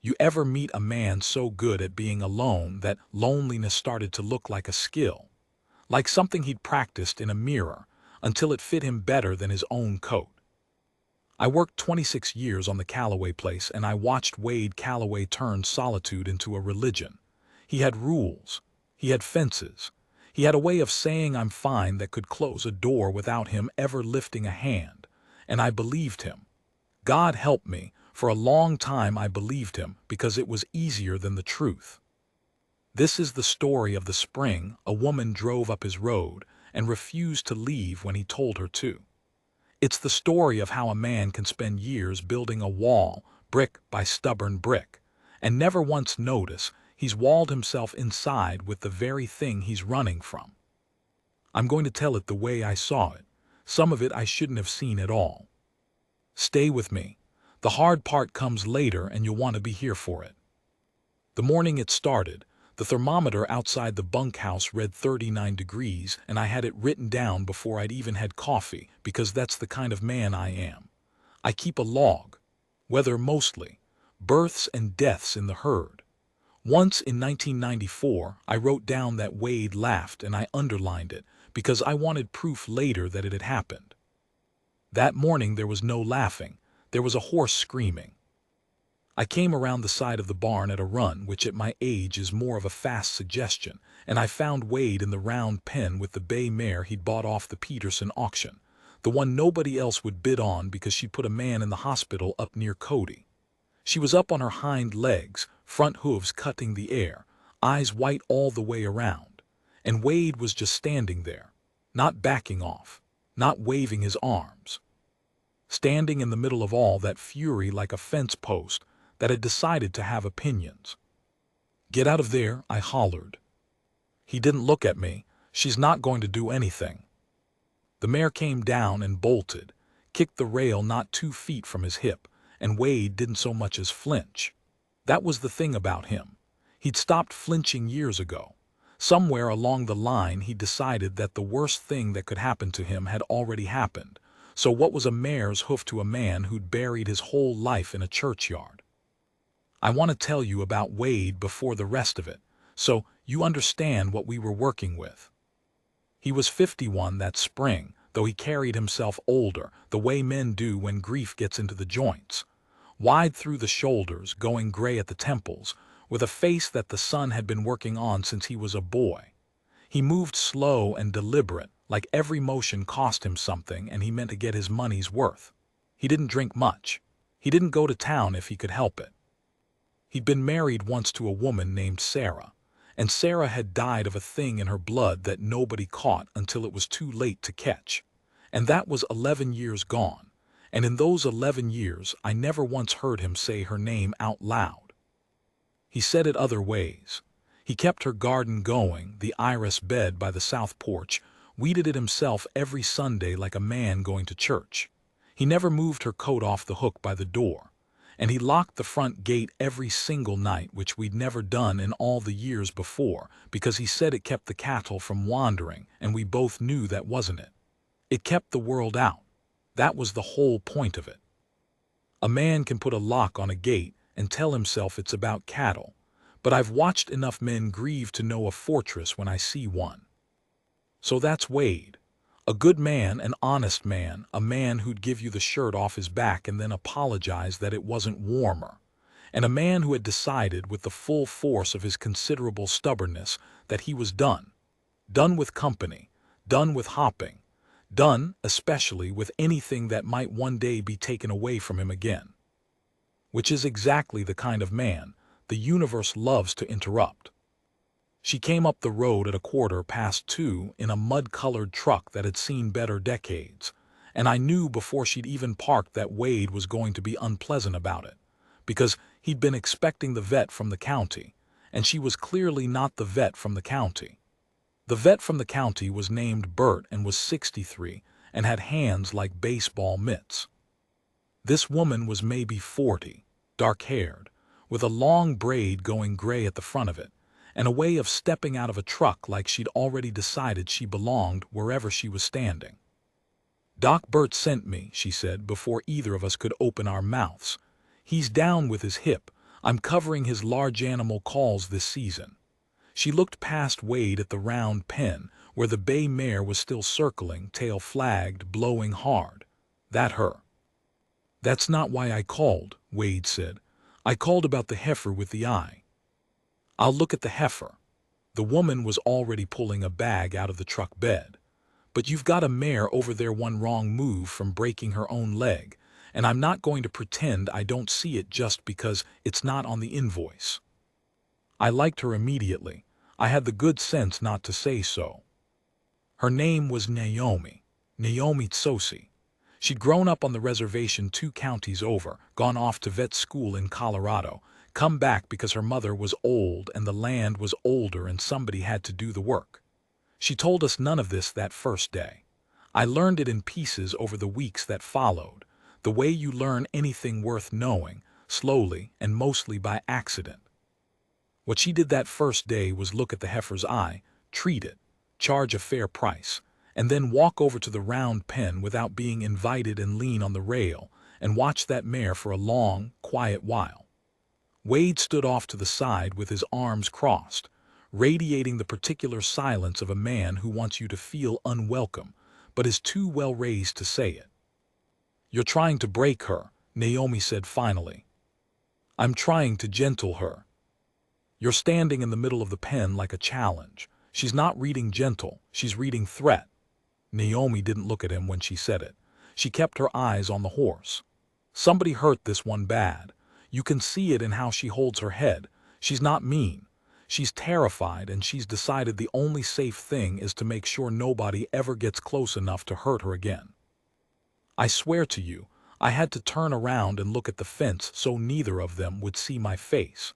You ever meet a man so good at being alone that loneliness started to look like a skill, like something he'd practiced in a mirror until it fit him better than his own coat? I worked 26 years on the Calloway place, and I watched Wade Calloway turn solitude into a religion. He had rules. He had fences. He had a way of saying I'm fine that could close a door without him ever lifting a hand. And I believed him. God help me, for a long time I believed him because it was easier than the truth. This is the story of the spring a woman drove up his road and refused to leave when he told her to. It's the story of how a man can spend years building a wall, brick by stubborn brick, and never once notice he's walled himself inside with the very thing he's running from. I'm going to tell it the way I saw it. Some of it I shouldn't have seen at all. Stay with me. The hard part comes later and you'll want to be here for it. The morning it started, the thermometer outside the bunkhouse read 39 degrees, and I had it written down before I'd even had coffee because that's the kind of man I am. I keep a log. Weather mostly. Births and deaths in the herd. Once in 1994, I wrote down that Wade laughed and I underlined it because I wanted proof later that it had happened. That morning there was no laughing. There was a horse screaming. I came around the side of the barn at a run, which at my age is more of a fast suggestion, and I found Wade in the round pen with the bay mare he'd bought off the Peterson auction, the one nobody else would bid on because she put a man in the hospital up near Cody. She was up on her hind legs, front hooves cutting the air, eyes white all the way around, and Wade was just standing there, not backing off, not waving his arms. Standing in the middle of all that fury like a fence post that had decided to have opinions. "Get out of there," I hollered. He didn't look at me. "She's not going to do anything." The mare came down and bolted, kicked the rail not 2 feet from his hip, and Wade didn't so much as flinch. That was the thing about him. He'd stopped flinching years ago. Somewhere along the line he decided that the worst thing that could happen to him had already happened. So what was a mare's hoof to a man who'd buried his whole life in a churchyard? I want to tell you about Wade before the rest of it, so you understand what we were working with. He was 51 that spring, though he carried himself older, the way men do when grief gets into the joints. Wide through the shoulders, going gray at the temples, with a face that the sun had been working on since he was a boy. He moved slow and deliberate, like every motion cost him something and he meant to get his money's worth. He didn't drink much. He didn't go to town if he could help it. He'd been married once to a woman named Sarah, and Sarah had died of a thing in her blood that nobody caught until it was too late to catch. And that was 11 years gone, and in those 11 years I never once heard him say her name out loud. He said it other ways. He kept her garden going, the iris bed by the south porch, weeded it himself every Sunday like a man going to church. He never moved her coat off the hook by the door, and he locked the front gate every single night, which we'd never done in all the years before, because he said it kept the cattle from wandering, and we both knew that wasn't it. It kept the world out. That was the whole point of it. A man can put a lock on a gate and tell himself it's about cattle, but I've watched enough men grieve to know a fortress when I see one. So that's Wade. A good man, an honest man, a man who'd give you the shirt off his back and then apologize that it wasn't warmer. And a man who had decided with the full force of his considerable stubbornness that he was done. Done with company, done with hopping, done, especially, with anything that might one day be taken away from him again. Which is exactly the kind of man the universe loves to interrupt. She came up the road at 2:15 in a mud-colored truck that had seen better decades, and I knew before she'd even parked that Wade was going to be unpleasant about it, because he'd been expecting the vet from the county, and she was clearly not the vet from the county. The vet from the county was named Bert and was 63 and had hands like baseball mitts. This woman was maybe 40, dark-haired, with a long braid going gray at the front of it, and a way of stepping out of a truck like she'd already decided she belonged wherever she was standing. "Doc Bert sent me," she said, before either of us could open our mouths. "He's down with his hip. I'm covering his large animal calls this season." She looked past Wade at the round pen, where the bay mare was still circling, tail flagged, blowing hard. "That her?" "That's not why I called," Wade said. "I called about the heifer with the eye." "I'll look at the heifer." The woman was already pulling a bag out of the truck bed. "But you've got a mare over there one wrong move from breaking her own leg, and I'm not going to pretend I don't see it just because it's not on the invoice." I liked her immediately. I had the good sense not to say so. Her name was Naomi Tsosi. She'd grown up on the reservation 2 counties over, gone off to vet school in Colorado, come back because her mother was old and the land was older and somebody had to do the work. She told us none of this that first day. I learned it in pieces over the weeks that followed, the way you learn anything worth knowing, slowly and mostly by accident. What she did that first day was look at the heifer's eye, treat it, charge a fair price, and then walk over to the round pen without being invited and lean on the rail and watch that mare for a long, quiet while. Wade stood off to the side with his arms crossed, radiating the particular silence of a man who wants you to feel unwelcome, but is too well raised to say it. "You're trying to break her," Naomi said finally. "I'm trying to gentle her." "You're standing in the middle of the pen like a challenge. She's not reading gentle, she's reading threat." Naomi didn't look at him when she said it. She kept her eyes on the horse. "Somebody hurt this one bad. You can see it in how she holds her head. She's not mean. She's terrified, and she's decided the only safe thing is to make sure nobody ever gets close enough to hurt her again." I swear to you, I had to turn around and look at the fence so neither of them would see my face,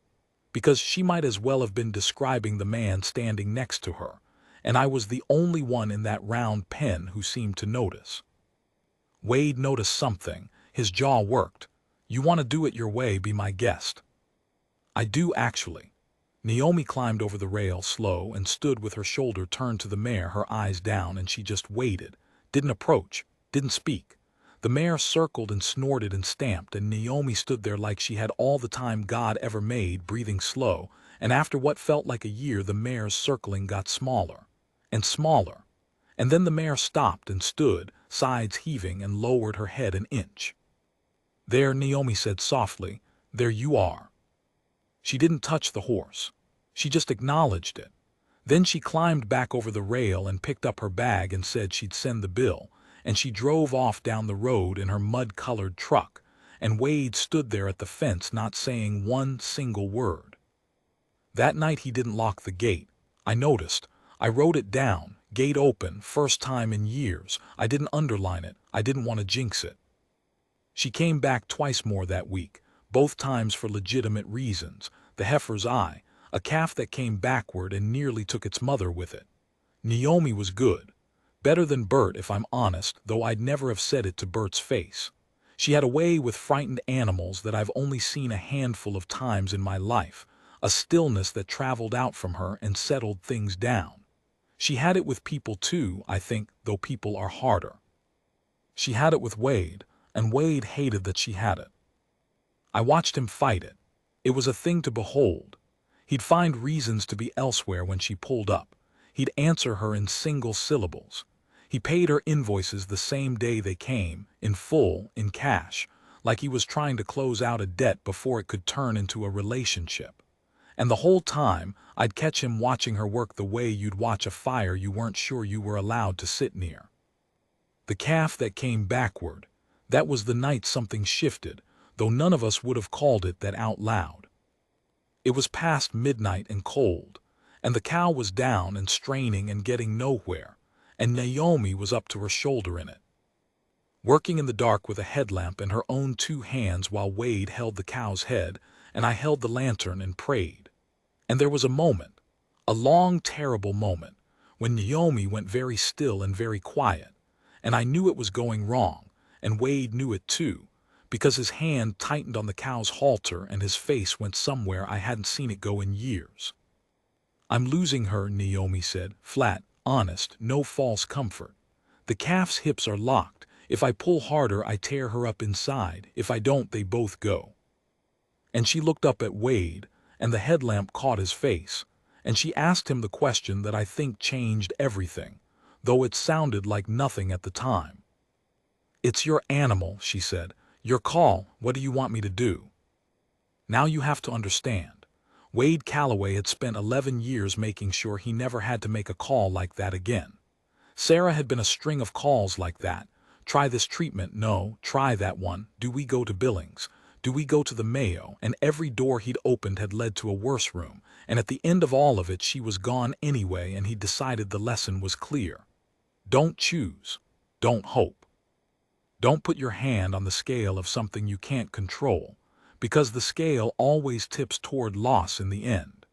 because she might as well have been describing the man standing next to her, and I was the only one in that round pen who seemed to notice. Wade noticed something. His jaw worked. "You want to do it your way, be my guest." "I do, actually." Naomi climbed over the rail slow and stood with her shoulder turned to the mare, her eyes down, and she just waited. Didn't approach, didn't speak. The mare circled and snorted and stamped, and Naomi stood there like she had all the time God ever made, breathing slow, and after what felt like a year the mare's circling got smaller and smaller, and then the mare stopped and stood, sides heaving, and lowered her head an inch. "There," Naomi said softly, "there you are." She didn't touch the horse. She just acknowledged it. Then she climbed back over the rail and picked up her bag and said she'd send the bill, and she drove off down the road in her mud-colored truck, and Wade stood there at the fence not saying one single word. That night he didn't lock the gate. I noticed. I wrote it down, gate open, first time in years. I didn't underline it. I didn't want to jinx it. She came back twice more that week, both times for legitimate reasons. The heifer's eye, a calf that came backward and nearly took its mother with it. Naomi was good. Better than Bert, if I'm honest, though I'd never have said it to Bert's face. She had a way with frightened animals that I've only seen a handful of times in my life, a stillness that traveled out from her and settled things down. She had it with people too, I think, though people are harder. She had it with Wade, and Wade hated that she had it. I watched him fight it. It was a thing to behold. He'd find reasons to be elsewhere when she pulled up. He'd answer her in single syllables. He paid her invoices the same day they came, in full, in cash, like he was trying to close out a debt before it could turn into a relationship. And the whole time, I'd catch him watching her work the way you'd watch a fire you weren't sure you were allowed to sit near. The calf that came backward, that was the night something shifted, though none of us would have called it that out loud. It was past midnight and cold, and the cow was down and straining and getting nowhere, and Naomi was up to her shoulder in it, working in the dark with a headlamp in her own 2 hands while Wade held the cow's head and I held the lantern and prayed. And there was a moment, a long, terrible moment, when Naomi went very still and very quiet, and I knew it was going wrong, and Wade knew it too, because his hand tightened on the cow's halter and his face went somewhere I hadn't seen it go in years. "I'm losing her," Naomi said, flat, honest, no false comfort. "The calf's hips are locked. If I pull harder, I tear her up inside. If I don't, they both go." And she looked up at Wade, and the headlamp caught his face, and she asked him the question that I think changed everything, though it sounded like nothing at the time. "It's your animal," she said. "Your call. What do you want me to do?" Now you have to understand. Wade Calloway had spent 11 years making sure he never had to make a call like that again. Sarah had been a string of calls like that. Try this treatment, no, try that one, do we go to Billings? Do we go to the Mayo? And every door he'd opened had led to a worse room, and at the end of all of it she was gone anyway, and he decided the lesson was clear. Don't choose. Don't hope. Don't put your hand on the scale of something you can't control, because the scale always tips toward loss in the end.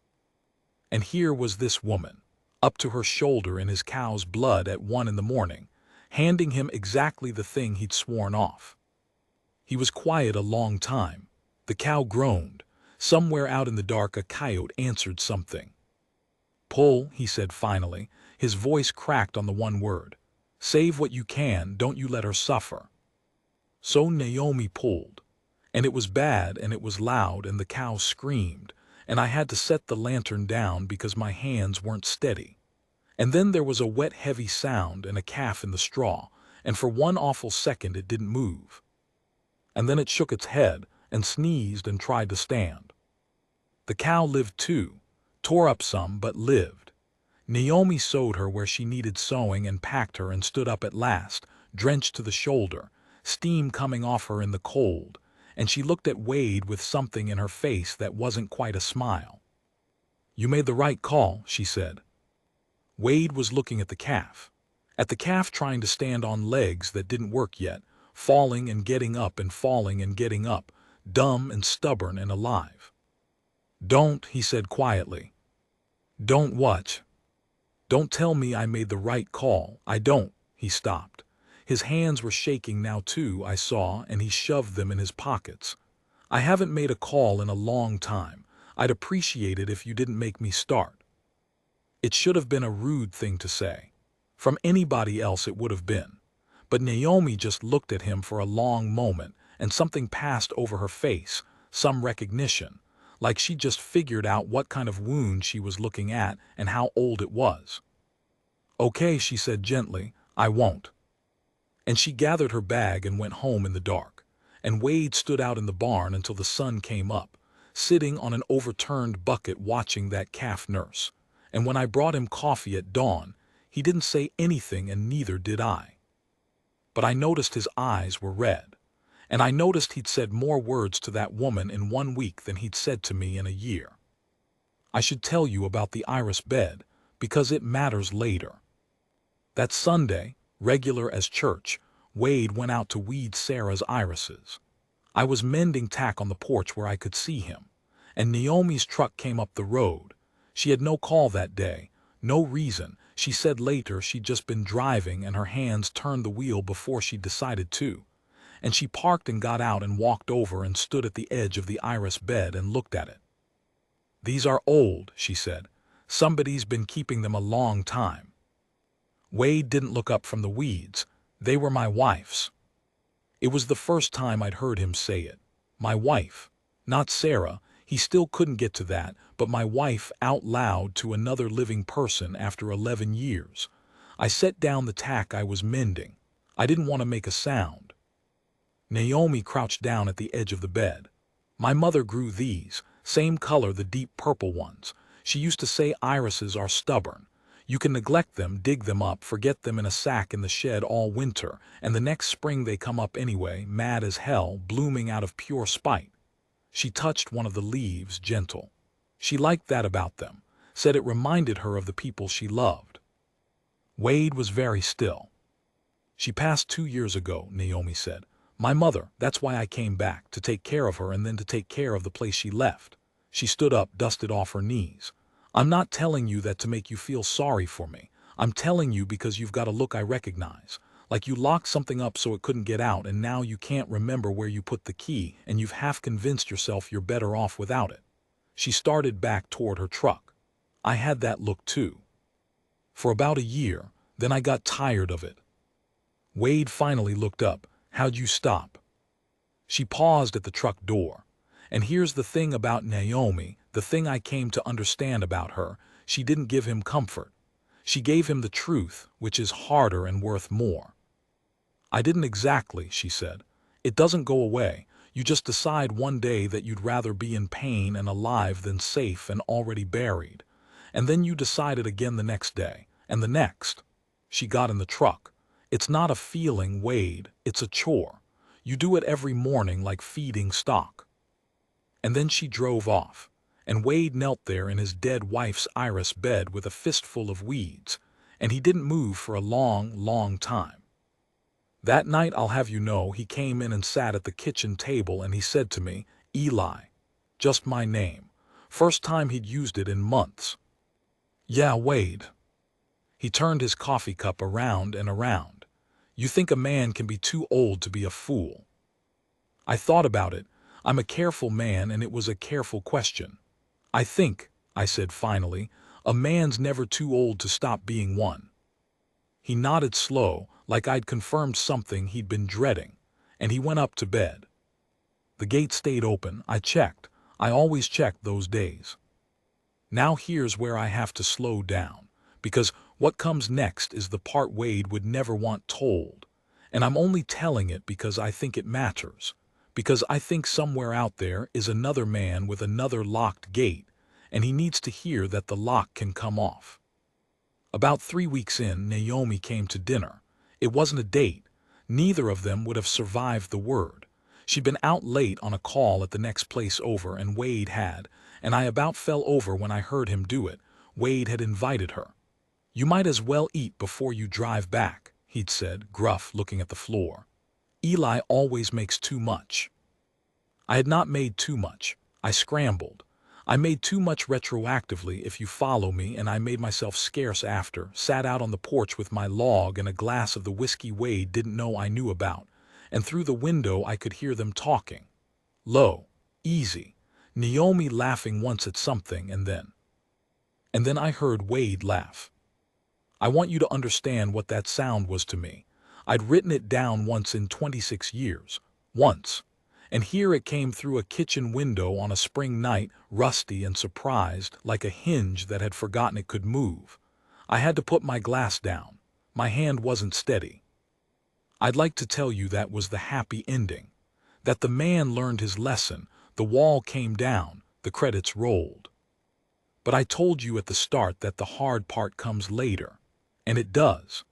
And here was this woman, up to her shoulder in his cow's blood at 1 in the morning, handing him exactly the thing he'd sworn off. He was quiet a long time. The cow groaned. Somewhere out in the dark a coyote answered something. "Pull," he said finally. His voice cracked on the one word. "Save what you can, don't you let her suffer." So Naomi pulled. And it was bad, and it was loud, and the cow screamed, and I had to set the lantern down because my hands weren't steady. And then there was a wet, heavy sound and a calf in the straw, and for one awful second it didn't move. And then it shook its head and sneezed and tried to stand. The cow lived too, tore up some, but lived. Naomi sewed her where she needed sewing and packed her and stood up at last, drenched to the shoulder, steam coming off her in the cold, and she looked at Wade with something in her face that wasn't quite a smile. "You made the right call," she said. Wade was looking at the calf trying to stand on legs that didn't work yet, falling and getting up and falling and getting up, dumb and stubborn and alive. "Don't," he said quietly. "Don't what?" "Don't tell me I made the right call. I don't." He stopped. His hands were shaking now too, I saw, and he shoved them in his pockets. "I haven't made a call in a long time. I'd appreciate it if you didn't make me start." It should have been a rude thing to say. From anybody else it would have been. But Naomi just looked at him for a long moment, and something passed over her face, some recognition, like she just figured out what kind of wound she was looking at and how old it was. "Okay," she said gently, "I won't." And she gathered her bag and went home in the dark. And Wade stood out in the barn until the sun came up, sitting on an overturned bucket watching that calf nurse. And when I brought him coffee at dawn, he didn't say anything, and neither did I. But I noticed his eyes were red. And I noticed he'd said more words to that woman in 1 week than he'd said to me in a year. I should tell you about the iris bed, because it matters later. That Sunday, regular as church, Wade went out to weed Sarah's irises. I was mending tack on the porch where I could see him, and Naomi's truck came up the road. She had no call that day, no reason. She said later she'd just been driving and her hands turned the wheel before she decided to. And she parked and got out and walked over and stood at the edge of the iris bed and looked at it. "These are old," she said. "Somebody's been keeping them a long time." Wade didn't look up from the weeds. "They were my wife's." It was the first time I'd heard him say it. My wife. Not Sarah. He still couldn't get to that, but my wife out loud to another living person after 11 years. I set down the tack I was mending. I didn't want to make a sound. Naomi crouched down at the edge of the bed. "My mother grew these, same color, the deep purple ones. She used to say irises are stubborn. You can neglect them, dig them up, forget them in a sack in the shed all winter, and the next spring they come up anyway, mad as hell, blooming out of pure spite." She touched one of the leaves, gentle. She liked that about them, said it reminded her of the people she loved. Wade was very still. "She passed 2 years ago," Naomi said. "My mother, that's why I came back, to take care of her and then to take care of the place she left." She stood up, dusted off her knees. "I'm not telling you that to make you feel sorry for me. I'm telling you because you've got a look I recognize. Like you locked something up so it couldn't get out, and now you can't remember where you put the key, and you've half convinced yourself you're better off without it." She started back toward her truck. "I had that look too. For about a year, then I got tired of it." Wade finally looked up. "How'd you stop?" She paused at the truck door, And here's the thing about Naomi, the thing I came to understand about her: she didn't give him comfort. She gave him the truth, which is harder and worth more. I didn't exactly, she said. It doesn't go away. You just decide one day that you'd rather be in pain and alive than safe and already buried. And then you decide it again the next day, and the next. She got in the truck. It's not a feeling, Wade, it's a chore. You do it every morning like feeding stock. And then she drove off, and Wade knelt there in his dead wife's iris bed with a fistful of weeds, and he didn't move for a long, long time. That night, I'll have you know, he came in and sat at the kitchen table and he said to me, "Eli." Just my name. First time he'd used it in months. "Yeah, Wade." He turned his coffee cup around and around. "You think a man can be too old to be a fool?" I thought about it. I'm a careful man, and it was a careful question. "I think," I said finally, "a man's never too old to stop being one." He nodded slow, like I'd confirmed something he'd been dreading, and he went up to bed. The gate stayed open. I checked. I always checked those days. Now here's where I have to slow down, because what comes next is the part Wade would never want told. And I'm only telling it because I think it matters, because I think somewhere out there is another man with another locked gate, and he needs to hear that the lock can come off. About 3 weeks in, Naomi came to dinner. It wasn't a date. Neither of them would have survived the word. She'd been out late on a call at the next place over, and Wade had, and I about fell over when I heard him do it. Wade had invited her. "You might as well eat before you drive back," he'd said, gruff, looking at the floor. "Eli always makes too much." I had not made too much. I scrambled. I made too much retroactively, if you follow me, and I made myself scarce after, sat out on the porch with my log and a glass of the whiskey Wade didn't know I knew about, and through the window I could hear them talking. Low, easy, Naomi laughing once at something, and then I heard Wade laugh. I want you to understand what that sound was to me. I'd written it down once in 26 years. Once. And here it came through a kitchen window on a spring night, rusty and surprised, like a hinge that had forgotten it could move. I had to put my glass down. My hand wasn't steady. "I'd like to tell you that was the happy ending. That the man learned his lesson, the wall came down, the credits rolled. But I told you at the start that the hard part comes later. And it does.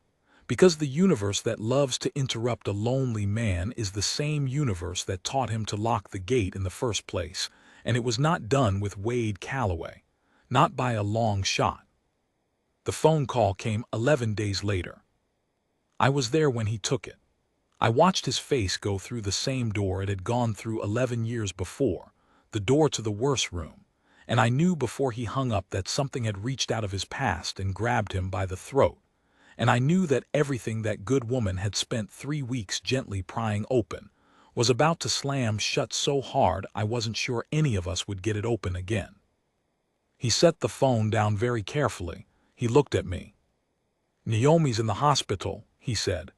Because the universe that loves to interrupt a lonely man is the same universe that taught him to lock the gate in the first place, and it was not done with Wade Calloway. Not by a long shot. The phone call came 11 days later. I was there when he took it. I watched his face go through the same door it had gone through 11 years before, the door to the worse room, and I knew before he hung up that something had reached out of his past and grabbed him by the throat. And I knew that everything that good woman had spent 3 weeks gently prying open was about to slam shut so hard I wasn't sure any of us would get it open again. He set the phone down very carefully. He looked at me. "Naomi's in the hospital," he said.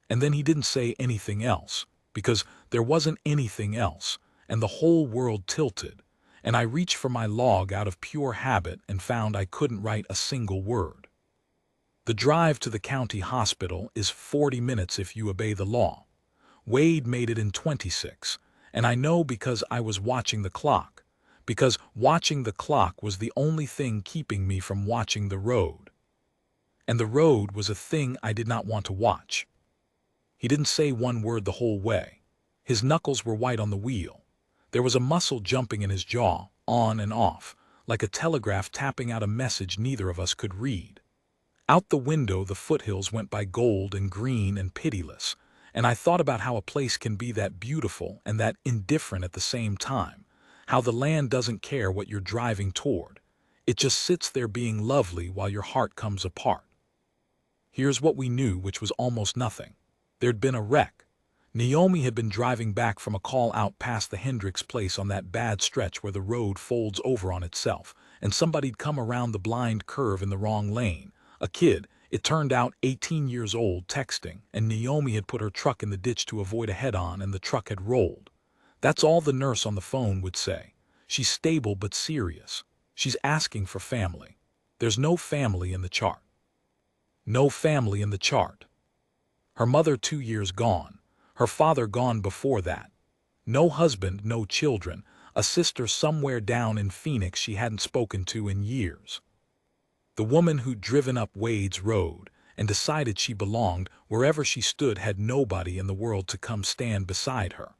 And then he didn't say anything else, because there wasn't anything else, and the whole world tilted, and I reached for my log out of pure habit and found I couldn't write a single word. The drive to the county hospital is 40 minutes if you obey the law. Wade made it in 26, and I know because I was watching the clock, because watching the clock was the only thing keeping me from watching the road. And the road was a thing I did not want to watch. He didn't say one word the whole way. His knuckles were white on the wheel. There was a muscle jumping in his jaw, on and off, like a telegraph tapping out a message neither of us could read. Out the window the foothills went by gold and green and pitiless, and I thought about how a place can be that beautiful and that indifferent at the same time, how the land doesn't care what you're driving toward. It just sits there being lovely while your heart comes apart. Here's what we knew, which was almost nothing. There'd been a wreck. Naomi had been driving back from a call out past the Hendricks place on that bad stretch where the road folds over on itself, and somebody'd come around the blind curve in the wrong lane. A kid, it turned out 18 years old, texting, and Naomi had put her truck in the ditch to avoid a head-on, and the truck had rolled. That's all the nurse on the phone would say. She's stable but serious. She's asking for family. There's no family in the chart. No family in the chart. Her mother 2 years gone. Her father gone before that. No husband, no children. A sister somewhere down in Phoenix she hadn't spoken to in years. The woman who'd driven up Wade's road and decided she belonged wherever she stood had nobody in the world to come stand beside her.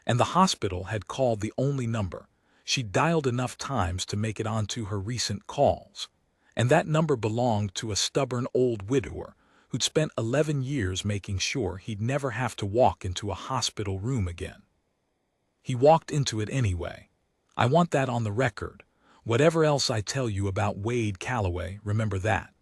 And the hospital had called the only number. She dialed enough times to make it onto her recent calls. And that number belonged to a stubborn old widower who'd spent 11 years making sure he'd never have to walk into a hospital room again. He walked into it anyway. I want that on the record. Whatever else I tell you about Wade Calloway, remember that.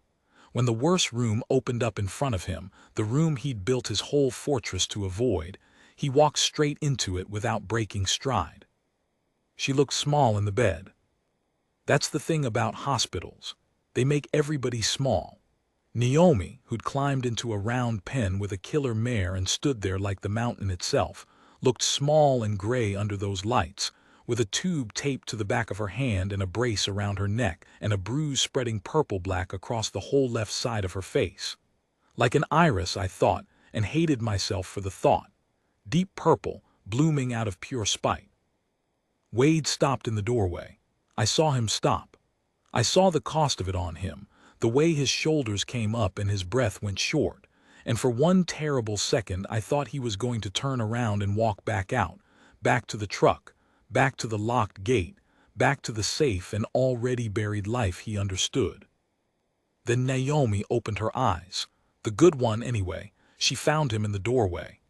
When the worst room opened up in front of him, the room he'd built his whole fortress to avoid, he walked straight into it without breaking stride. She looked small in the bed. That's the thing about hospitals. They make everybody small. Naomi, who'd climbed into a round pen with a killer mare and stood there like the mountain itself, looked small and gray under those lights, with a tube taped to the back of her hand and a brace around her neck and a bruise spreading purple-black across the whole left side of her face. Like an iris, I thought, and hated myself for the thought. Deep purple, blooming out of pure spite. Wade stopped in the doorway. I saw him stop. I saw the cost of it on him, the way his shoulders came up and his breath went short, and for one terrible second I thought he was going to turn around and walk back out, back to the truck, back to the locked gate, back to the safe and already buried life he understood. Then Naomi opened her eyes. The good one anyway. She found him in the doorway.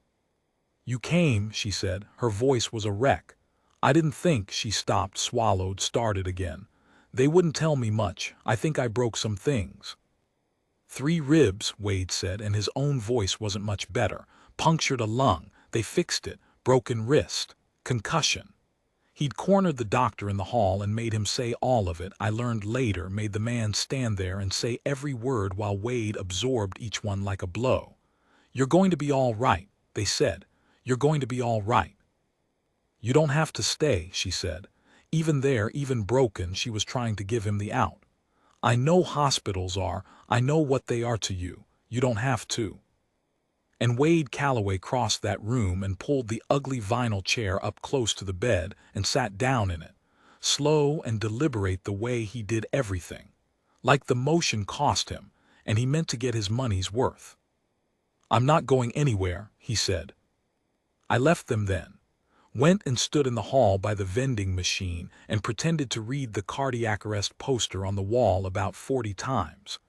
"You came," she said. Her voice was a wreck. "I didn't think," she stopped, swallowed, started again. "They wouldn't tell me much. I think I broke some things." 3 ribs, Wade said, and his own voice wasn't much better. "Punctured a lung. They fixed it. Broken wrist. Concussion." He'd cornered the doctor in the hall and made him say all of it. I learned later made the man stand there and say every word while Wade absorbed each one like a blow. "You're going to be all right," they said. "You're going to be all right." "You don't have to stay," she said. Even there, even broken, she was trying to give him the out. "I know hospitals are. I know what they are to you. You don't have to." And Wade Calloway crossed that room and pulled the ugly vinyl chair up close to the bed and sat down in it, slow and deliberate the way he did everything. Like the motion cost him, and he meant to get his money's worth. "I'm not going anywhere," he said. I left them then. Went and stood in the hall by the vending machine and pretended to read the cardiac arrest poster on the wall about 40 times.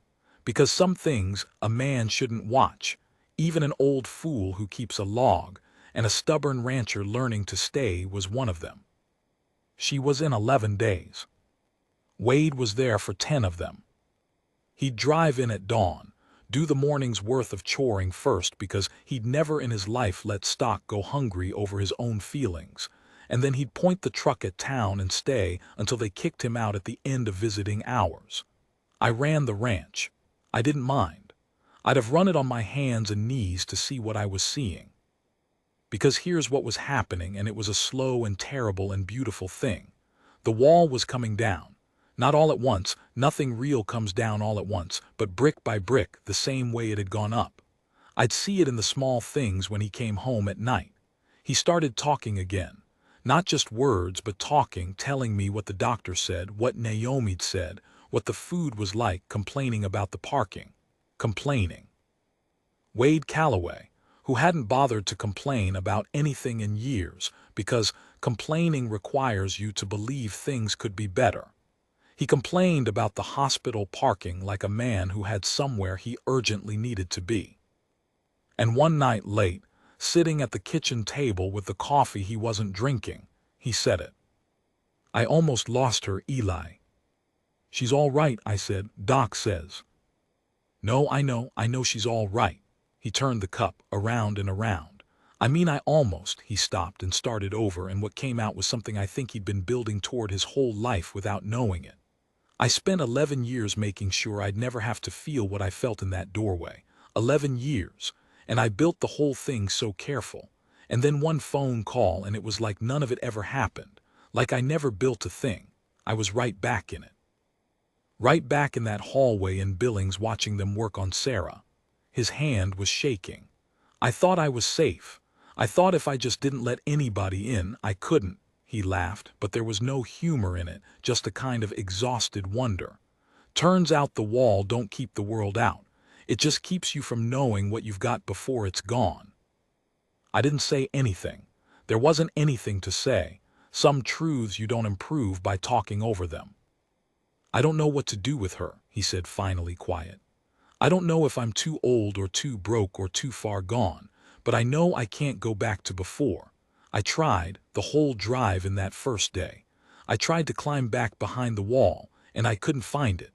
Because some things a man shouldn't watch, even an old fool who keeps a log, and a stubborn rancher learning to stay was one of them. She was in 11 days. Wade was there for 10 of them. He'd drive in at dawn, do the morning's worth of choring first because he'd never in his life let stock go hungry over his own feelings, and then he'd point the truck at town and stay until they kicked him out at the end of visiting hours. I ran the ranch. I didn't mind. I'd have run it on my hands and knees to see what I was seeing. Because here's what was happening, and it was a slow and terrible and beautiful thing. The wall was coming down. Not all at once, nothing real comes down all at once, but brick by brick, the same way it had gone up. I'd see it in the small things when he came home at night. He started talking again. Not just words, but talking, telling me what the doctor said, what Naomi'd said, what the food was like, complaining about the parking. Complaining. Wade Calloway, who hadn't bothered to complain about anything in years, because complaining requires you to believe things could be better. He complained about the hospital parking like a man who had somewhere he urgently needed to be. And one night late, sitting at the kitchen table with the coffee he wasn't drinking, he said it. "I almost lost her, Eli." "She's all right," I said. "Doc says." "No, I know she's all right." He turned the cup around and around. "I mean, I almost," he stopped and started over, and what came out was something I think he'd been building toward his whole life without knowing it. "I spent 11 years making sure I'd never have to feel what I felt in that doorway. 11 years. And I built the whole thing so careful. And then one phone call and it was like none of it ever happened. Like I never built a thing. I was right back in it. Right back in that hallway in Billings watching them work on Sarah. His hand was shaking. I thought I was safe. I thought if I just didn't let anybody in, I couldn't. He laughed, but there was no humor in it, just a kind of exhausted wonder. Turns out the wall don't keep the world out. It just keeps you from knowing what you've got before it's gone. I didn't say anything. There wasn't anything to say. Some truths you don't improve by talking over them. I don't know what to do with her, he said finally quiet. I don't know if I'm too old or too broke or too far gone, but I know I can't go back to before. I tried, the whole drive in that first day. I tried to climb back behind the wall, and I couldn't find it.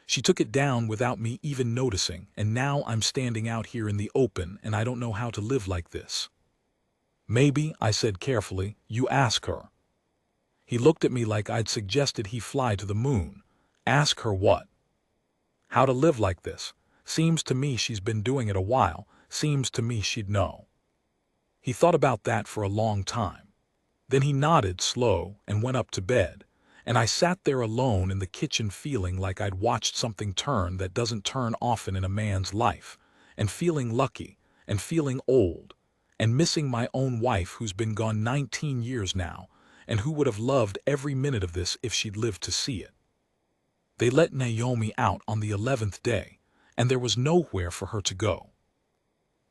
She took it down without me even noticing, and now I'm standing out here in the open and I don't know how to live like this. Maybe, I said carefully, you ask her. He looked at me like I'd suggested he fly to the moon. Ask her what? How to live like this. Seems to me she's been doing it a while. Seems to me she'd know. He thought about that for a long time. Then he nodded slow and went up to bed, and I sat there alone in the kitchen feeling like I'd watched something turn that doesn't turn often in a man's life, and feeling lucky, and feeling old, and missing my own wife who's been gone 19 years now, and who would have loved every minute of this if she'd lived to see it. They let Naomi out on the 11th day, and there was nowhere for her to go.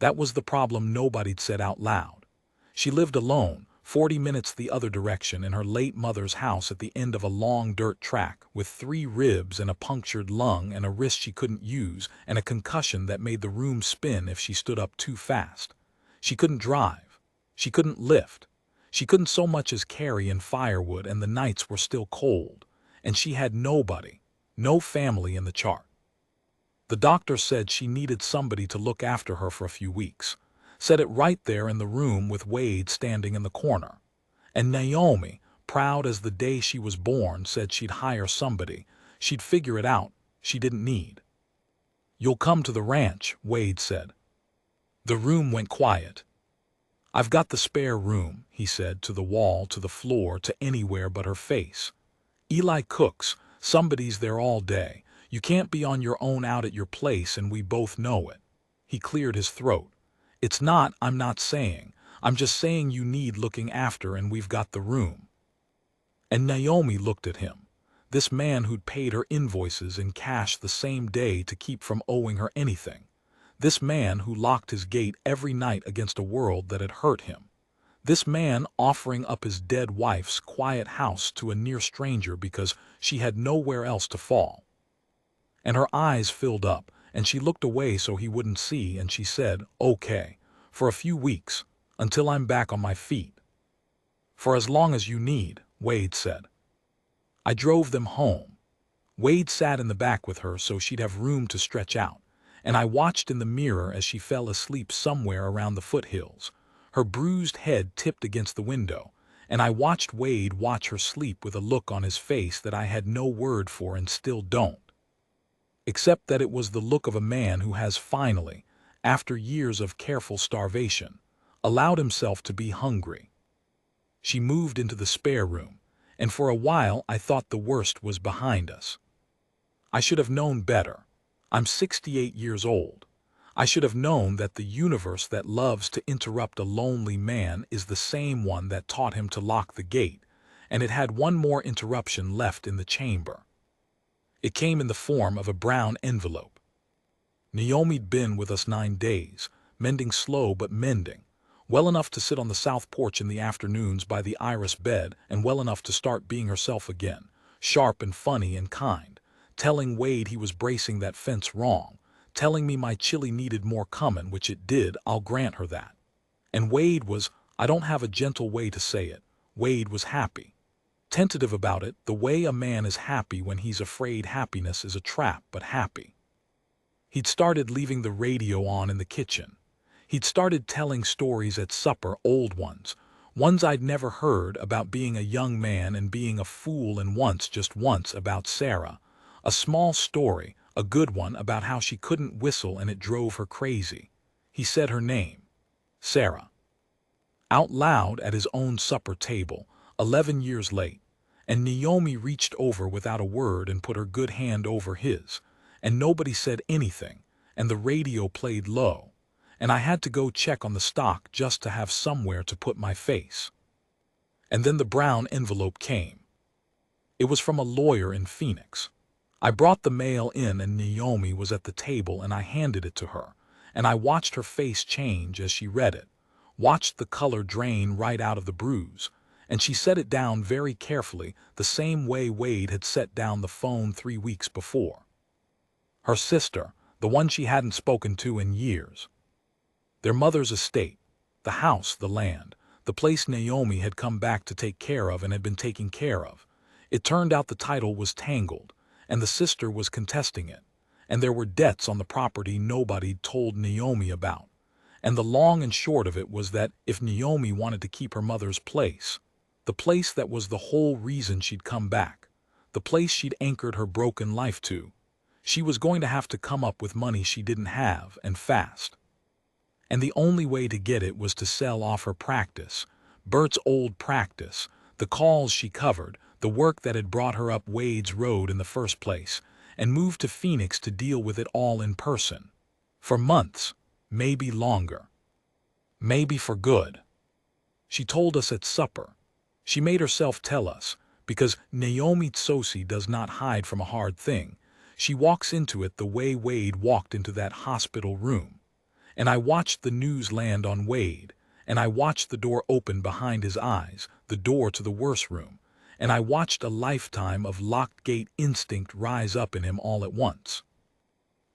That was the problem nobody'd said out loud. She lived alone, 40 minutes the other direction in her late mother's house at the end of a long dirt track, with 3 ribs and a punctured lung and a wrist she couldn't use and a concussion that made the room spin if she stood up too fast. She couldn't drive. She couldn't lift. She couldn't so much as carry in firewood, and the nights were still cold. And she had nobody, no family in the chart. The doctor said she needed somebody to look after her for a few weeks. Said it right there in the room with Wade standing in the corner. And Naomi, proud as the day she was born, said she'd hire somebody. She'd figure it out. She didn't need. You'll come to the ranch, Wade said. The room went quiet. I've got the spare room, he said, to the wall, to the floor, to anywhere but her face. Eli cooks. Somebody's there all day. You can't be on your own out at your place, and we both know it. He cleared his throat. It's not, I'm not saying. I'm just saying you need looking after, and we've got the room. And Naomi looked at him. This man who'd paid her invoices in cash the same day to keep from owing her anything. This man who locked his gate every night against a world that had hurt him. This man offering up his dead wife's quiet house to a near stranger because she had nowhere else to fall. And her eyes filled up, and she looked away so he wouldn't see, and she said, okay, for a few weeks, until I'm back on my feet. For as long as you need, Wade said. I drove them home. Wade sat in the back with her so she'd have room to stretch out, and I watched in the mirror as she fell asleep somewhere around the foothills, her bruised head tipped against the window, and I watched Wade watch her sleep with a look on his face that I had no word for and still don't. Except that it was the look of a man who has finally, after years of careful starvation, allowed himself to be hungry. She moved into the spare room, and for a while I thought the worst was behind us. I should have known better. I'm 68 years old. I should have known that the universe that loves to interrupt a lonely man is the same one that taught him to lock the gate, and it had one more interruption left in the chamber. It came in the form of a brown envelope. Naomi'd been with us 9 days, mending slow but mending, well enough to sit on the south porch in the afternoons by the iris bed and well enough to start being herself again, sharp and funny and kind, telling Wade he was bracing that fence wrong, telling me my chili needed more coming, which it did, I'll grant her that. And Wade was, I don't have a gentle way to say it, Wade was happy. Tentative about it, the way a man is happy when he's afraid happiness is a trap, but happy. He'd started leaving the radio on in the kitchen. He'd started telling stories at supper, old ones I'd never heard, about being a young man and being a fool, and once, just once, about Sarah. A small story, a good one, about how she couldn't whistle and it drove her crazy. He said her name. Sarah. out loud at his own supper table, 11 years late, and Naomi reached over without a word and put her good hand over his, and nobody said anything, and the radio played low, and I had to go check on the stock just to have somewhere to put my face. And then the brown envelope came. It was from a lawyer in Phoenix. I brought the mail in and Naomi was at the table and I handed it to her, and I watched her face change as she read it, watched the color drain right out of the bruise, and she set it down very carefully, the same way Wade had set down the phone 3 weeks before. Her sister, the one she hadn't spoken to in years. Their mother's estate, the house, the land, the place Naomi had come back to take care of and had been taking care of. It turned out the title was tangled, and the sister was contesting it, and there were debts on the property nobody'd told Naomi about. And the long and short of it was that if Naomi wanted to keep her mother's place, the place that was the whole reason she'd come back, the place she'd anchored her broken life to, she was going to have to come up with money she didn't have, and fast. And the only way to get it was to sell off her practice, Bert's old practice, the calls she covered, the work that had brought her up Wade's Road in the first place, and move to Phoenix to deal with it all in person. For months, maybe longer. Maybe for good. She told us at supper. She made herself tell us, because Naomi Tsosi does not hide from a hard thing. She walks into it the way Wade walked into that hospital room. And I watched the news land on Wade, and I watched the door open behind his eyes, the door to the worse room, and I watched a lifetime of locked gate instinct rise up in him all at once.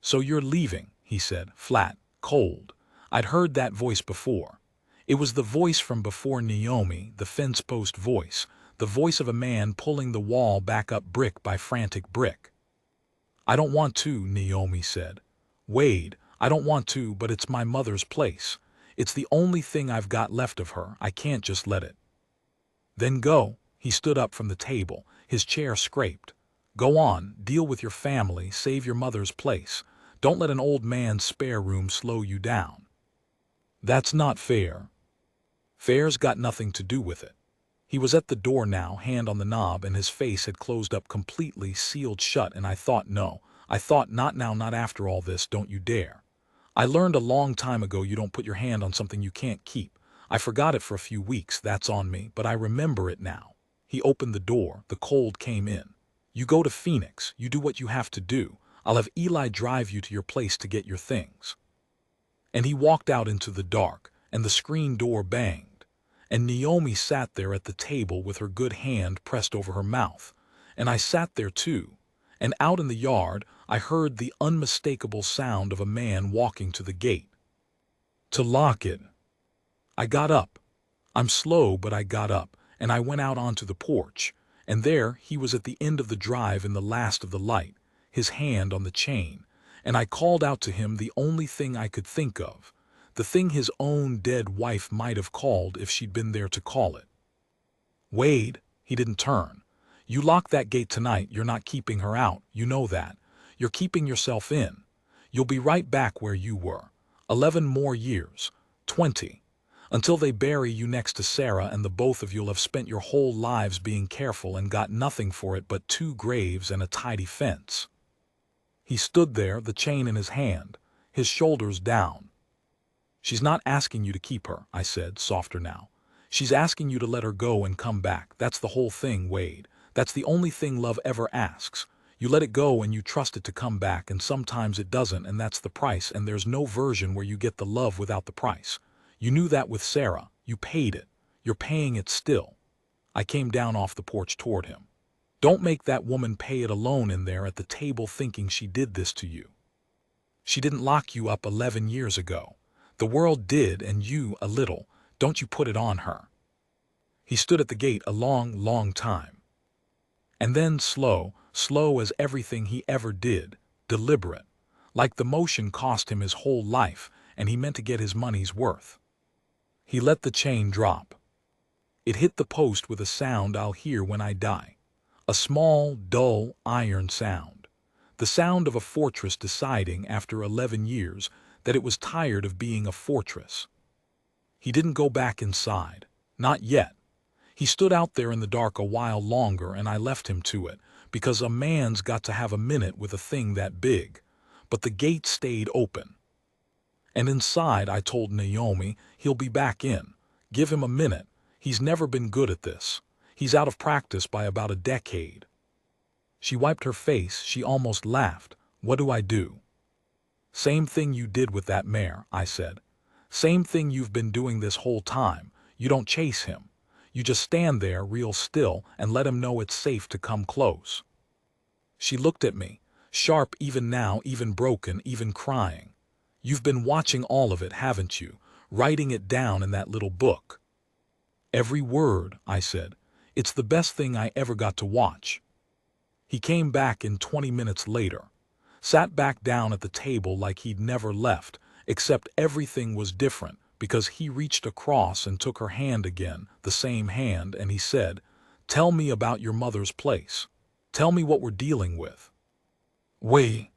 "So you're leaving," he said, flat, cold. I'd heard that voice before. It was the voice from before Naomi, the fence post voice, the voice of a man pulling the wall back up brick by frantic brick. "I don't want to," Naomi said. "Wade, I don't want to, but it's my mother's place. It's the only thing I've got left of her. I can't just let it." "Then go." He stood up from the table, his chair scraped. "Go on, deal with your family, save your mother's place. Don't let an old man's spare room slow you down." "That's not fair." "Fair's got nothing to do with it." He was at the door now, hand on the knob, and his face had closed up completely, sealed shut, and I thought, no. I thought, not now, not after all this, don't you dare. I learned a long time ago you don't put your hand on something you can't keep. I forgot it for a few weeks, that's on me, but I remember it now. He opened the door, the cold came in. "You go to Phoenix, you do what you have to do. I'll have Eli drive you to your place to get your things." And he walked out into the dark, and the screen door banged. And Naomi sat there at the table with her good hand pressed over her mouth. And I sat there too. And out in the yard, I heard the unmistakable sound of a man walking to the gate. To lock it. I got up. I'm slow, but I got up, and I went out onto the porch, and there he was at the end of the drive in the last of the light, his hand on the chain, and I called out to him the only thing I could think of, the thing his own dead wife might have called if she'd been there to call it. "Wade," he didn't turn. "You lock that gate tonight, you're not keeping her out, you know that. You're keeping yourself in. You'll be right back where you were. 11 more years. 20. Until they bury you next to Sarah, and the both of you'll have spent your whole lives being careful and got nothing for it but 2 graves and a tidy fence." He stood there, the chain in his hand, his shoulders down. "She's not asking you to keep her," I said, softer now. "She's asking you to let her go and come back. That's the whole thing, Wade. That's the only thing love ever asks. You let it go and you trust it to come back, and sometimes it doesn't, and that's the price, and there's no version where you get the love without the price. You knew that with Sarah. You paid it. You're paying it still." I came down off the porch toward him. "Don't make that woman pay it alone in there at the table thinking she did this to you. She didn't lock you up 11 years ago. The world did, and you a little. Don't you put it on her." He stood at the gate a long, long time. And then slow as everything he ever did, deliberate, like the motion cost him his whole life, and he meant to get his money's worth. He let the chain drop. It hit the post with a sound I'll hear when I die. A small, dull, iron sound. The sound of a fortress deciding after 11 years that it was tired of being a fortress. He didn't go back inside. Not yet. He stood out there in the dark a while longer, and I left him to it, because a man's got to have a minute with a thing that big. But the gate stayed open. And inside I told Naomi he'll be back in. Give him a minute. He's never been good at this. He's out of practice by about a decade. She wiped her face. She almost laughed. What do I do? Same thing you did with that mare, I said. Same thing you've been doing this whole time. You don't chase him. You just stand there real still and let him know it's safe to come close. She looked at me, sharp even now, even broken, even crying. You've been watching all of it, haven't you? Writing it down in that little book. Every word, I said. It's the best thing I ever got to watch. He came back in 20 minutes later. Sat back down at the table like he'd never left, except everything was different, because he reached across and took her hand again, the same hand, and he said, "Tell me about your mother's place. Tell me what we're dealing with." We.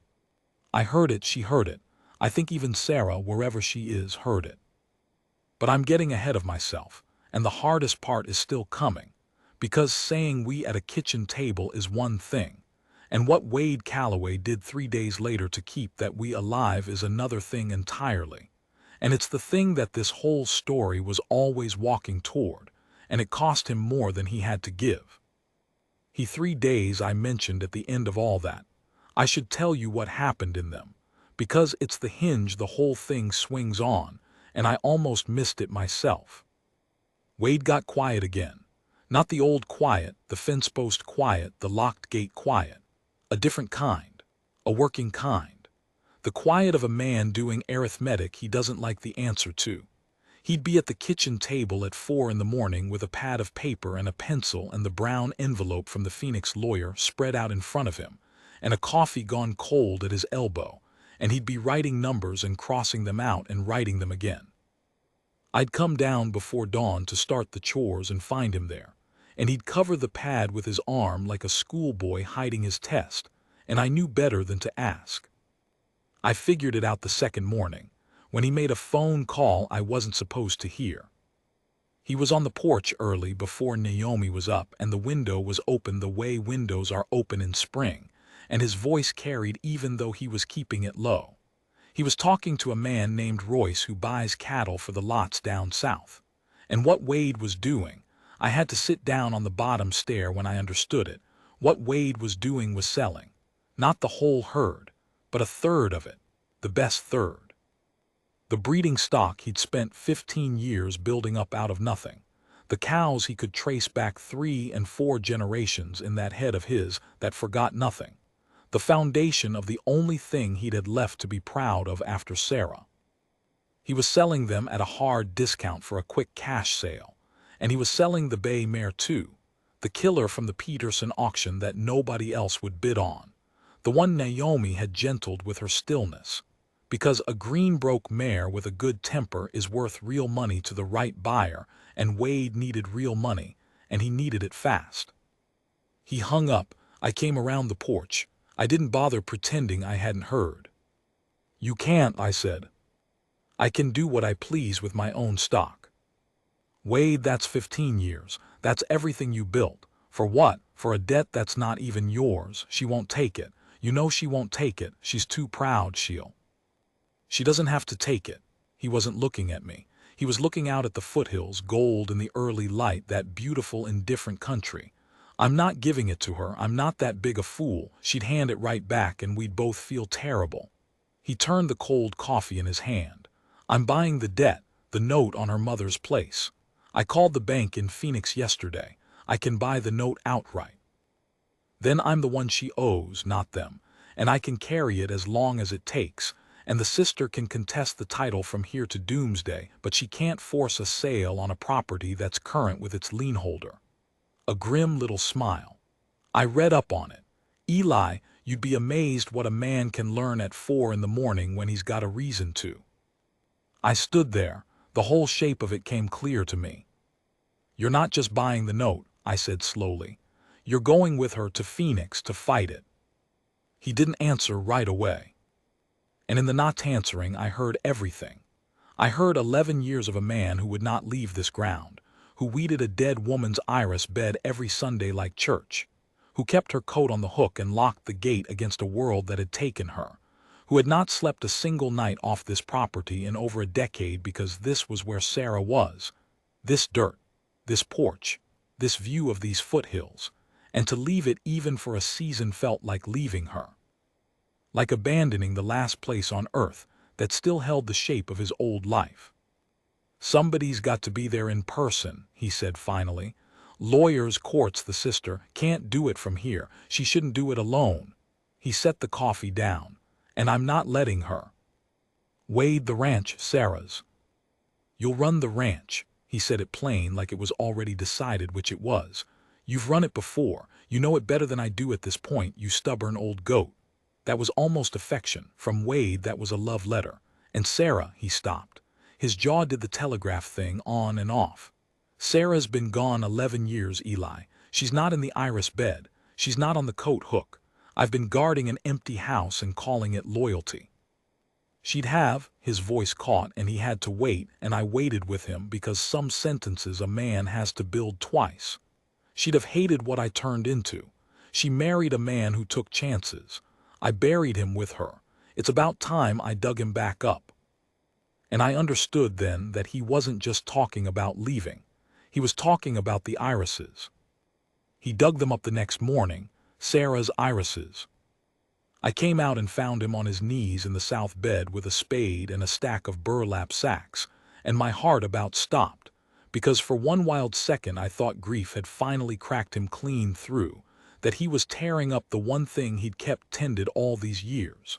I heard it, she heard it. I think even Sarah, wherever she is, heard it. But I'm getting ahead of myself, and the hardest part is still coming, because saying we at a kitchen table is one thing, and what Wade Calloway did 3 days later to keep that we alive is another thing entirely. And it's the thing that this whole story was always walking toward, and it cost him more than he had to give. He 3 days I mentioned at the end of all that. I should tell you what happened in them, because it's the hinge the whole thing swings on, and I almost missed it myself. Wade got quiet again. Not the old quiet, the fence-post quiet, the locked gate quiet. A different kind. A working kind. The quiet of a man doing arithmetic he doesn't like the answer to. He'd be at the kitchen table at 4 in the morning with a pad of paper and a pencil and the brown envelope from the Phoenix lawyer spread out in front of him, and a coffee gone cold at his elbow, and he'd be writing numbers and crossing them out and writing them again. I'd come down before dawn to start the chores and find him there, and he'd cover the pad with his arm like a schoolboy hiding his test, and I knew better than to ask. I figured it out the second morning, when he made a phone call I wasn't supposed to hear. He was on the porch early before Naomi was up, and the window was open the way windows are open in spring, and his voice carried even though he was keeping it low. He was talking to a man named Royce who buys cattle for the lots down south. And what Wade was doing, I had to sit down on the bottom stair when I understood it. What Wade was doing was selling. Not the whole herd, but a third of it. The best third. The breeding stock he'd spent 15 years building up out of nothing. The cows he could trace back 3 and 4 generations in that head of his that forgot nothing. The foundation of the only thing he'd had left to be proud of after Sarah. He was selling them at a hard discount for a quick cash sale, and he was selling the bay mare too, the killer from the Peterson auction that nobody else would bid on, the one Naomi had gentled with her stillness, because a green-broke mare with a good temper is worth real money to the right buyer, and Wade needed real money, and he needed it fast. He hung up. I came around the porch. I didn't bother pretending I hadn't heard. "You can't," I said. "I can do what I please with my own stock." "Wade, that's 15 years. That's everything you built. For what? For a debt that's not even yours. She won't take it. You know she won't take it. She's too proud. She doesn't have to take it." He wasn't looking at me. He was looking out at the foothills, gold in the early light, that beautiful, indifferent country. "I'm not giving it to her. I'm not that big a fool. She'd hand it right back and we'd both feel terrible." He turned the cold coffee in his hand. "I'm buying the debt, the note on her mother's place. I called the bank in Phoenix yesterday. I can buy the note outright. Then I'm the one she owes, not them, and I can carry it as long as it takes, and the sister can contest the title from here to doomsday, but she can't force a sale on a property that's current with its lien holder." A grim little smile. I read up on it. "Eli, you'd be amazed what a man can learn at 4 in the morning when he's got a reason to." I stood there. The whole shape of it came clear to me. "You're not just buying the note," I said slowly. "You're going with her to Phoenix to fight it." He didn't answer right away. And in the not answering I heard everything. I heard 11 years of a man who would not leave this ground, who weeded a dead woman's iris bed every Sunday like church, who kept her coat on the hook and locked the gate against a world that had taken her, who had not slept a single night off this property in over a decade because this was where Sarah was, this dirt, this porch, this view of these foothills, and to leave it even for a season felt like leaving her, like abandoning the last place on earth that still held the shape of his old life. Somebody's got to be there in person, he said finally. Lawyers, courts, the sister can't do it from here. She shouldn't do it alone. He set the coffee down. And I'm not letting her. Wade, the ranch, Sarah's. You'll run the ranch. He said it plain, like it was already decided which it was. You've run it before. You know it better than I do at this point, you stubborn old goat. That was almost affection. From Wade, that was a love letter. And Sarah, he stopped. His jaw did the telegraph thing on and off. Sarah's been gone 11 years, Eli. She's not in the iris bed. She's not on the coat hook. I've been guarding an empty house and calling it loyalty. She'd have, his voice caught, and he had to wait, and I waited with him because some sentences a man has to build twice. She'd have hated what I turned into. She married a man who took chances. I buried him with her. It's about time I dug him back up. And I understood then that he wasn't just talking about leaving. He was talking about the irises. He dug them up the next morning, Sarah's irises. I came out and found him on his knees in the south bed with a spade and a stack of burlap sacks, and my heart about stopped, because for one wild second I thought grief had finally cracked him clean through, that he was tearing up the one thing he'd kept tended all these years.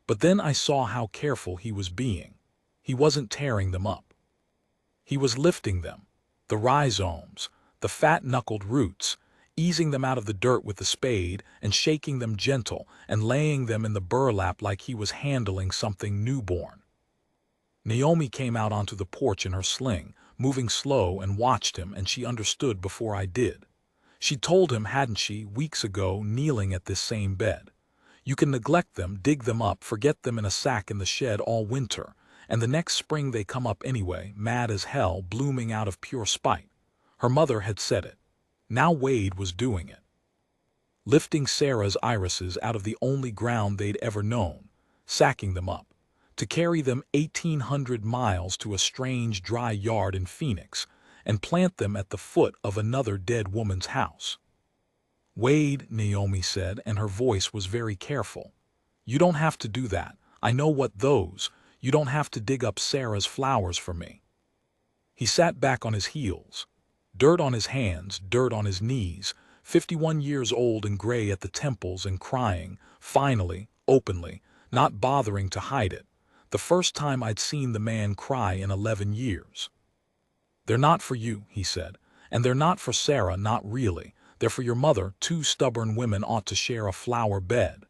But then I saw how careful he was being. He wasn't tearing them up. He was lifting them, the rhizomes, the fat-knuckled roots, easing them out of the dirt with the spade and shaking them gentle and laying them in the burlap like he was handling something newborn. Naomi came out onto the porch in her sling, moving slow, and watched him, and she understood before I did. She told him, hadn't she, weeks ago, kneeling at this same bed. You can neglect them, dig them up, forget them in a sack in the shed all winter, and the next spring they come up anyway, mad as hell, blooming out of pure spite. Her mother had said it. Now Wade was doing it. Lifting Sarah's irises out of the only ground they'd ever known, sacking them up, to carry them 1,800 miles to a strange dry yard in Phoenix, and plant them at the foot of another dead woman's house. Wade, Naomi said, and her voice was very careful. You don't have to do that. I know what those. You don't have to dig up Sarah's flowers for me. He sat back on his heels. Dirt on his hands, dirt on his knees, 51 years old and gray at the temples and crying, finally, openly, not bothering to hide it. The first time I'd seen the man cry in 11 years. They're not for you, he said, and they're not for Sarah, not really. They're for your mother. Two stubborn women ought to share a flower bed.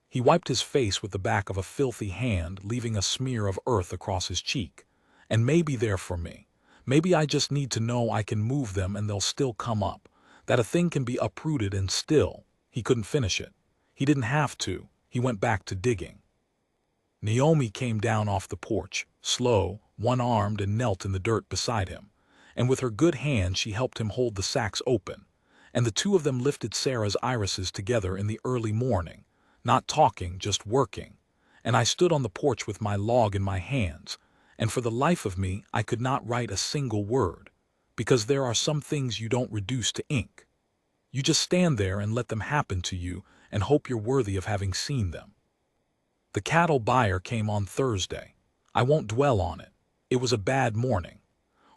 He wiped his face with the back of a filthy hand, leaving a smear of earth across his cheek. And maybe they're for me. Maybe I just need to know I can move them and they'll still come up. That a thing can be uprooted and still. He couldn't finish it. He didn't have to. He went back to digging. Naomi came down off the porch, slow, one-armed, and knelt in the dirt beside him. And with her good hand she helped him hold the sacks open. And the two of them lifted Sarah's irises together in the early morning, not talking, just working. And I stood on the porch with my log in my hands, and for the life of me I could not write a single word, because there are some things you don't reduce to ink. You just stand there and let them happen to you and hope you're worthy of having seen them. The cattle buyer came on Thursday. I won't dwell on it. It was a bad morning.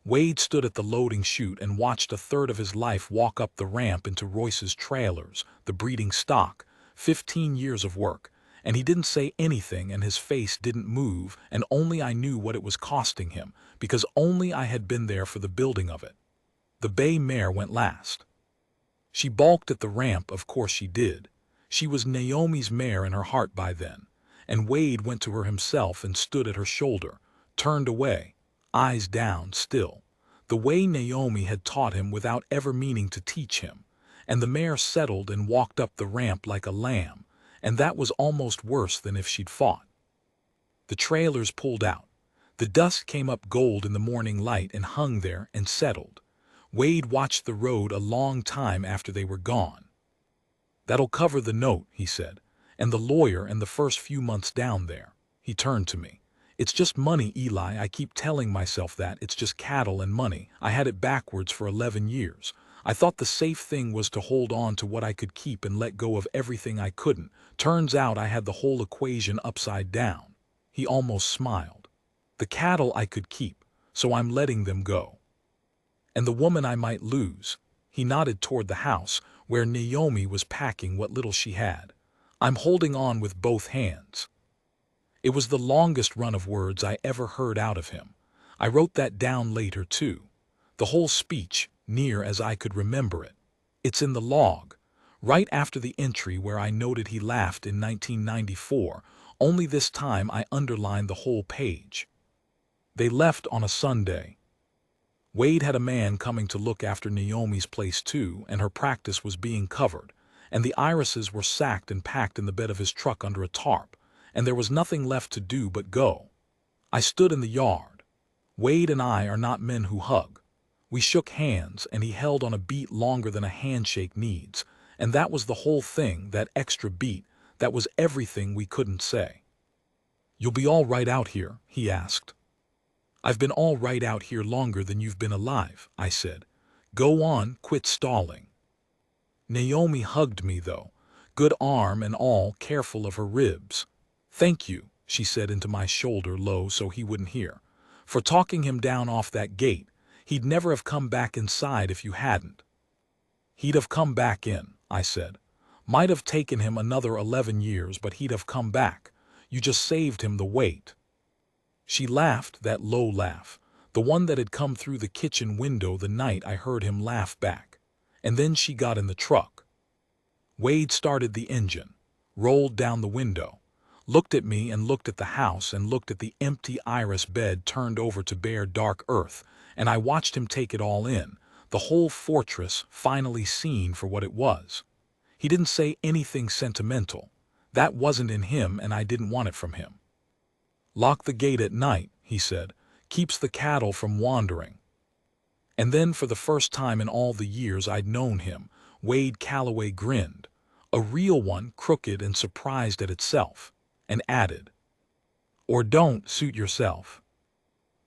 Wade stood at the loading chute and watched a third of his life walk up the ramp into Royce's trailers, the breeding stock, 15 years of work, and he didn't say anything and his face didn't move, and only I knew what it was costing him, because only I had been there for the building of it. The bay mare went last. She balked at the ramp, of course she did. She was Naomi's mare in her heart by then, and Wade went to her himself and stood at her shoulder, turned away, eyes down still, the way Naomi had taught him without ever meaning to teach him, and the mare settled and walked up the ramp like a lamb, and that was almost worse than if she'd fought. The trailers pulled out. The dust came up gold in the morning light and hung there and settled. Wade watched the road a long time after they were gone. "That'll cover the note," he said, "and the lawyer and the first few months down there." He turned to me. "It's just money, Eli. I keep telling myself that. It's just cattle and money. I had it backwards for 11 years. I thought the safe thing was to hold on to what I could keep and let go of everything I couldn't. Turns out I had the whole equation upside down." He almost smiled. "The cattle I could keep, so I'm letting them go. And the woman I might lose." He nodded toward the house, where Naomi was packing what little she had. "I'm holding on with both hands." It was the longest run of words I ever heard out of him. I wrote that down later, too. The whole speech, near as I could remember it. It's in the log, right after the entry where I noted he laughed in 1994, only this time I underlined the whole page. They left on a Sunday. Wade had a man coming to look after Naomi's place too, and her practice was being covered, and the irises were sacked and packed in the bed of his truck under a tarp, and there was nothing left to do but go. I stood in the yard. Wade and I are not men who hug. We shook hands, and he held on a beat longer than a handshake needs, and that was the whole thing, that extra beat, that was everything we couldn't say. "You'll be all right out here?" he asked. "I've been all right out here longer than you've been alive," I said. "Go on, quit stalling." Naomi hugged me, though, good arm and all, careful of her ribs. "Thank you," she said into my shoulder low so he wouldn't hear, "for talking him down off that gate. He'd never have come back inside if you hadn't." "He'd have come back in," I said. "Might have taken him another 11 years, but he'd have come back. You just saved him the wait." She laughed, that low laugh, the one that had come through the kitchen window the night I heard him laugh back. And then she got in the truck. Wade started the engine, rolled down the window, looked at me and looked at the house and looked at the empty iris bed turned over to bare dark earth, and I watched him take it all in, the whole fortress finally seen for what it was. He didn't say anything sentimental. That wasn't in him, and I didn't want it from him. "Lock the gate at night," he said. "Keeps the cattle from wandering." And then, for the first time in all the years I'd known him, Wade Calloway grinned, a real one, crooked and surprised at itself, and added, "Or don't, suit yourself."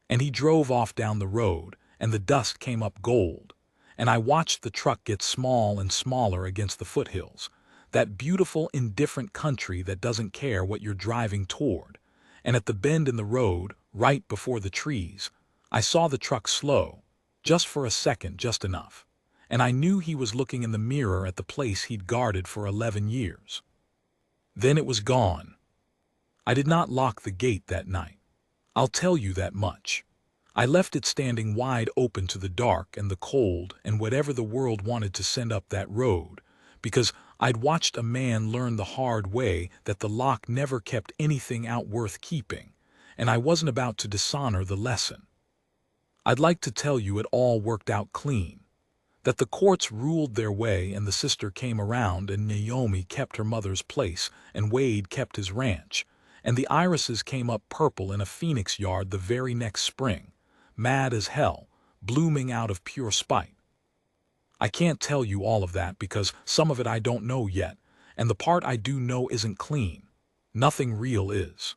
And he drove off down the road, and the dust came up gold, and I watched the truck get small and smaller against the foothills, that beautiful, indifferent country that doesn't care what you're driving toward. And at the bend in the road, right before the trees, I saw the truck slow, just for a second, just enough, and I knew he was looking in the mirror at the place he'd guarded for 11 years. Then it was gone. I did not lock the gate that night. I'll tell you that much. I left it standing wide open to the dark and the cold and whatever the world wanted to send up that road, because I'd watched a man learn the hard way that the lock never kept anything out worth keeping, and I wasn't about to dishonor the lesson. I'd like to tell you it all worked out clean, that the courts ruled their way and the sister came around and Naomi kept her mother's place and Wade kept his ranch, and the irises came up purple in a phoenix yard the very next spring, mad as hell, blooming out of pure spite. I can't tell you all of that because some of it I don't know yet, and the part I do know isn't clean. Nothing real is.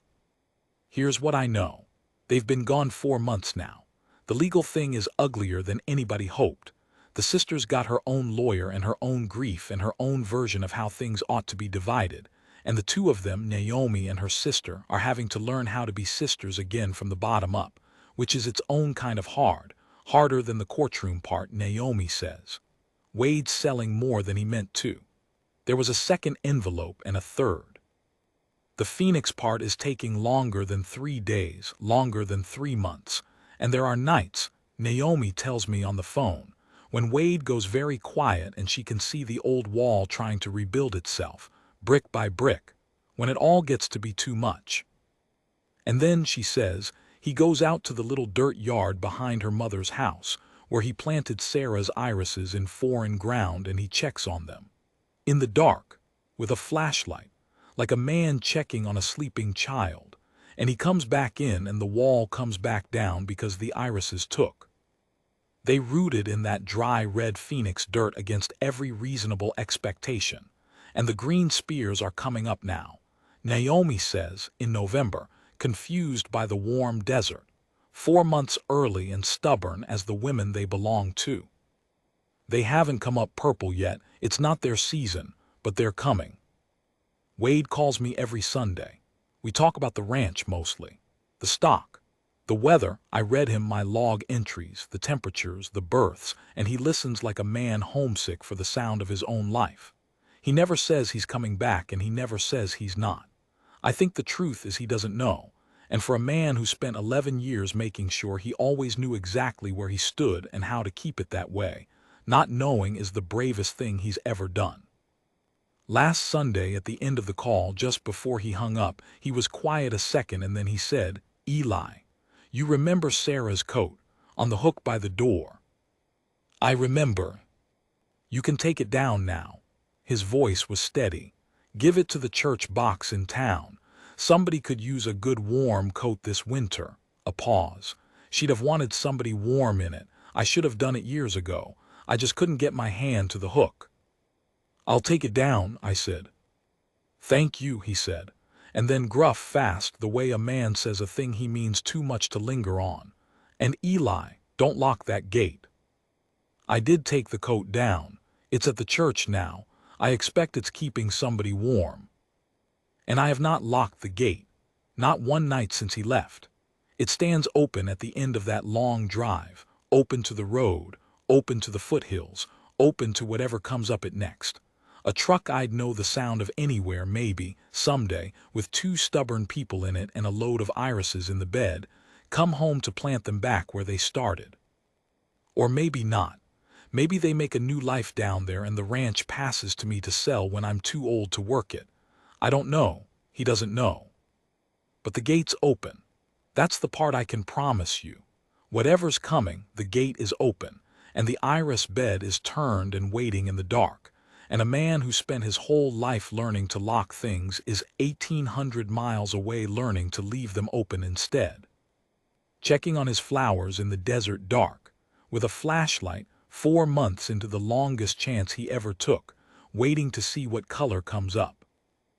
Here's what I know. They've been gone 4 months now. The legal thing is uglier than anybody hoped. The sister's got her own lawyer and her own grief and her own version of how things ought to be divided, and the two of them, Naomi and her sister, are having to learn how to be sisters again from the bottom up, which is its own kind of hard, harder than the courtroom part, Naomi says. Wade's selling more than he meant to. There was a second envelope and a third. The Phoenix part is taking longer than 3 days, longer than 3 months, and there are nights, Naomi tells me on the phone, when Wade goes very quiet and she can see the old wall trying to rebuild itself, brick by brick, when it all gets to be too much. And then, she says, he goes out to the little dirt yard behind her mother's house, where he planted Sarah's irises in foreign ground, and he checks on them. In the dark, with a flashlight, like a man checking on a sleeping child, And he comes back in and the wall comes back down because the irises took. They rooted in that dry red phoenix dirt against every reasonable expectation. And the green spears are coming up now, Naomi says, in November, confused by the warm desert, 4 months early and stubborn as the women they belong to. They haven't come up purple yet, it's not their season, but they're coming. Wade calls me every Sunday. We talk about the ranch mostly. The stock. The weather. I read him my log entries, the temperatures, the births, and he listens like a man homesick for the sound of his own life. He never says he's coming back and he never says he's not. I think the truth is he doesn't know. And for a man who spent 11 years making sure he always knew exactly where he stood and how to keep it that way, not knowing is the bravest thing he's ever done. Last Sunday, at the end of the call, just before he hung up, he was quiet a second and then he said, "Eli, you remember Sarah's coat, on the hook by the door?" "I remember." "You can take it down now." His voice was steady. "Give it to the church box in town. Somebody could use a good warm coat this winter." A pause. "She'd have wanted somebody warm in it. I should have done it years ago. I just couldn't get my hand to the hook." "I'll take it down," I said. "Thank you," he said, and then gruff fast, the way a man says a thing he means too much to linger on. "And Eli, don't lock that gate." I did take the coat down. It's at the church now. I expect it's keeping somebody warm. And I have not locked the gate. Not one night since he left. It stands open at the end of that long drive, open to the road, open to the foothills, open to whatever comes up it next. A truck I'd know the sound of anywhere, maybe, someday, with 2 stubborn people in it and a load of irises in the bed, come home to plant them back where they started. Or maybe not. Maybe they make a new life down there and the ranch passes to me to sell when I'm too old to work it. I don't know. He doesn't know. But the gate's open. That's the part I can promise you. Whatever's coming, the gate is open, and the iris bed is turned and waiting in the dark. And a man who spent his whole life learning to lock things is 1,800 miles away learning to leave them open instead. Checking on his flowers in the desert dark, with a flashlight, 4 months into the longest chance he ever took, waiting to see what color comes up.